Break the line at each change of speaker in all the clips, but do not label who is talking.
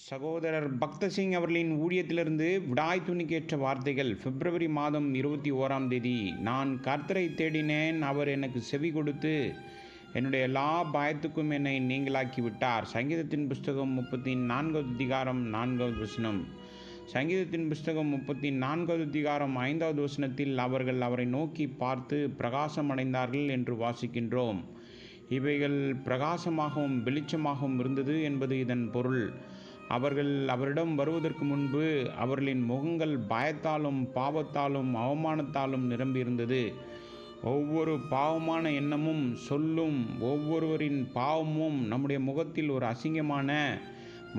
சகோதரர் பக்தசிங் அவர்களின் ஊழியத்திலிருந்து விடாய் துணிக்கேற்ற வார்த்தைகள். பிப்ரவரி மாதம் 21ஆம் தேதி. நான் கர்த்தரை தேடினேன், அவர் எனக்கு செவி கொடுத்து என்னுடைய எல்லா பயத்துக்கும் என்னை நீங்களாக்கி விட்டார். சங்கீதத்தின் புஸ்தகம் 34வது அதிகாரம் 4வது வசனம். சங்கீதத்தின் புஸ்தகம் 34வது அதிகாரம் 5வது வசனத்தில் அவர்கள் அவரை நோக்கி பார்த்து பிரகாசம் அடைந்தார்கள் என்று வாசிக்கின்றோம். இவைகள் பிரகாசமாகவும் வெளிச்சமாகவும் இருந்தது என்பது இதன் பொருள். அவர்கள் அவரிடம் வருவதற்கு முன்பு அவர்களின் முகங்கள் பயத்தாலும் பாவத்தாலும் அவமானத்தாலும் நிரம்பியிருந்தது. ஒவ்வொரு பாவமான எண்ணமும் சொல்லும் ஒவ்வொருவரின் பாவமும் நம்முடைய முகத்தில் ஒரு அசிங்கமான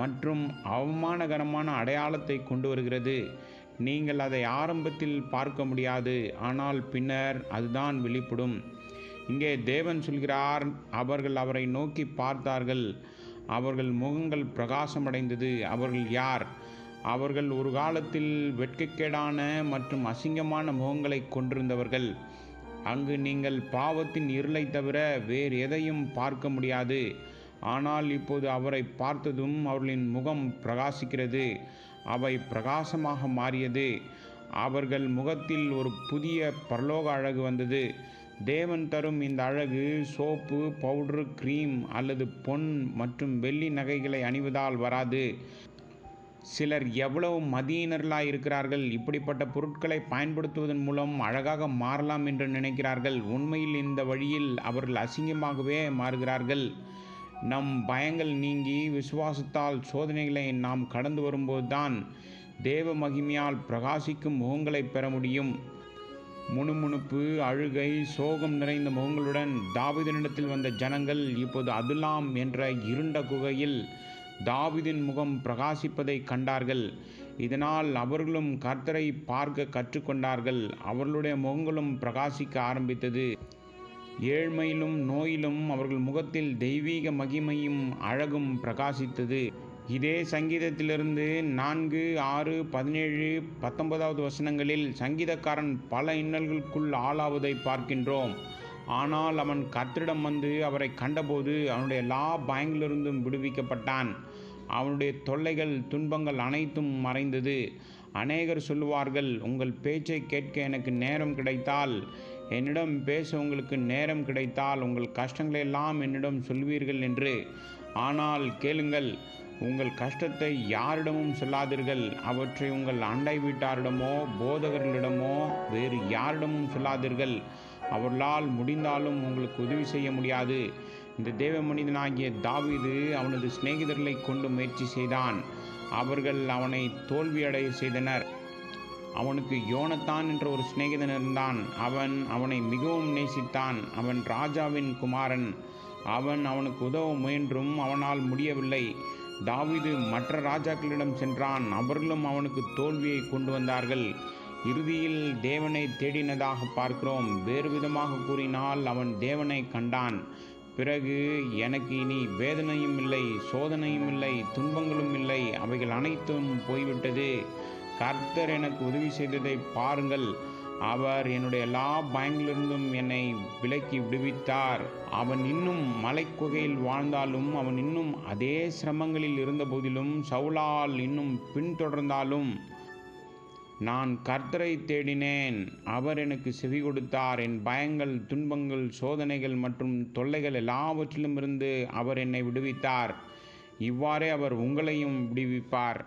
மற்றும் அவமானகரமான அடையாளத்தை கொண்டு வருகிறது. நீங்கள் அதை ஆரம்பத்தில் பார்க்க முடியாது, ஆனால் பின்னர் அதுதான் வெளிப்படும். இங்கே தேவன் சொல்கிறார், அவர்கள் அவரை நோக்கி பார்த்தார்கள், அவர்கள் முகங்கள் பிரகாசமடைந்தது. அவர்கள் யார்? அவர்கள் ஒரு காலத்தில் வெட்கக்கேடான மற்றும் அசிங்கமான முகங்களை கொண்டிருந்தவர்கள். அங்கு நீங்கள் பாவத்தின் இருளை தவிர வேறு எதையும் பார்க்க முடியாது. ஆனால் இப்போது அவரை பார்த்ததும் அவர்களின் முகம் பிரகாசிக்கிறது. அவை பிரகாசமாக மாறியது. அவர்கள் முகத்தில் ஒரு புதிய பரலோக அழகு வந்தது. தேவன் தரும் இந்த அழகு சோப்பு, பவுடர், கிரீம் அல்லது பொன் மற்றும் வெள்ளி நகைகளை அணிவதால் வராது. சிலர் எவ்வளவு மதியினர்களாய் இருக்கிறார்கள்! இப்படிப்பட்ட பொருட்களை பயன்படுத்துவதன் மூலம் அழகாக மாறலாம் என்று நினைக்கிறார்கள். உண்மையில் இந்த வழியில் அவர்கள் அசிங்கமாகவே மாறுகிறார்கள். நம் பயங்கள் நீங்கி விசுவாசத்தால் சோதனைகளை நாம் கடந்து வரும்போதுதான் தேவ மகிமையால் பிரகாசிக்கும் முகங்களை பெற முடியும். முணுமுணுப்பு, அழுகை, சோகம் நிறைந்த முகங்களுடன் தாவீதினிடத்தில் வந்த ஜனங்கள் இப்போது அதுலாம் என்ற இருண்ட குகையில் தாவீதின் முகம் பிரகாசிப்பதை கண்டார்கள். இதனால் அவர்களும் கர்த்தரை பார்க்க கற்றுக்கொண்டார்கள். அவர்களுடைய முகங்களும் பிரகாசிக்க ஆரம்பித்தது. ஏழ்மையிலும் நோயிலும் அவர்கள் முகத்தில் தெய்வீக மகிமையும் அழகும் பிரகாசித்தது. இதே சங்கீதத்திலிருந்து 4, 6, 17, 19வது வசனங்களில் சங்கீதக்காரன் பல இன்னல்களுக்குள் ஆளாவதை பார்க்கின்றோம். ஆனால் அவன் கர்த்தரிடம் வந்து அவரை கண்டபோது அவனுடைய எல்லா பயங்களிலிருந்தும் விடுவிக்கப்பட்டான். அவனுடைய தொல்லைகள், துன்பங்கள் அனைத்தும் மறைந்தது. அநேகர் சொல்லுவார்கள், உங்கள் பேச்சை கேட்க எனக்கு நேரம் கிடைத்தால், என்னிடம் பேச உங்களுக்கு நேரம் கிடைத்தால் உங்கள் கஷ்டங்களை எல்லாம் என்னிடம் சொல்வீர்கள் என்று. ஆனால் கேளுங்கள், உங்கள் கஷ்டத்தை யாரிடமும் சொல்லாதீர்கள். அவற்றை உங்கள் அண்டை வீட்டாரிடமோ போதகர்களிடமோ வேறு யாரிடமும் சொல்லாதீர்கள். அவர்களால் முடிந்தாலும் உங்களுக்கு உதவி செய்ய முடியாது. இந்த தேவ மனிதனாகிய தாவீது அவனது சிநேகிதர்களை கொண்டு முயற்சி செய்தான். அவர்கள் அவனை தோல்வியடைய செய்தனர். அவனுக்கு யோனத்தான் என்ற ஒரு சிநேகிதன் இருந்தான். அவன் அவனை மிகவும் நேசித்தான். அவன் ராஜாவின் குமாரன். அவன் அவனுக்கு உதவ முயன்றும் அவனால் முடியவில்லை. தாவீது மற்ற ராஜாக்களிடம் சென்றான். அவர்களும் அவனுக்கு தோல்வியை கொண்டு வந்தார்கள். இறுதியில் தேவனை தேடினதாக பார்க்கிறோம். வேறு விதமாக கூறினால் அவன் தேவனை கண்டான். பிறகு எனக்கு இனி வேதனையும் இல்லை, சோதனையும் இல்லை, துன்பங்களும் இல்லை, அவைகள் அனைத்தும் போய்விட்டது. கர்த்தர் எனக்கு உதவி செய்ததை பாருங்கள். அவர் என்னுடைய எல்லா பயங்களிலிருந்தும் என்னை விலக்கி விடுவித்தார். அவன் இன்னும் மலைக்குகையில் வாழ்ந்தாலும், அவன் இன்னும் அதே சிரமங்களில் இருந்த போதிலும், சவுலால் இன்னும் பின்தொடர்ந்தாலும், நான் கர்த்தரை தேடினேன், அவர் எனக்கு செவி கொடுத்தார். என் பயங்கள், துன்பங்கள், சோதனைகள் மற்றும் தொல்லைகள் எல்லாவற்றிலும் இருந்து அவர் என்னை விடுவித்தார். இவ்வாறே அவர் உங்களையும் விடுவிப்பார்.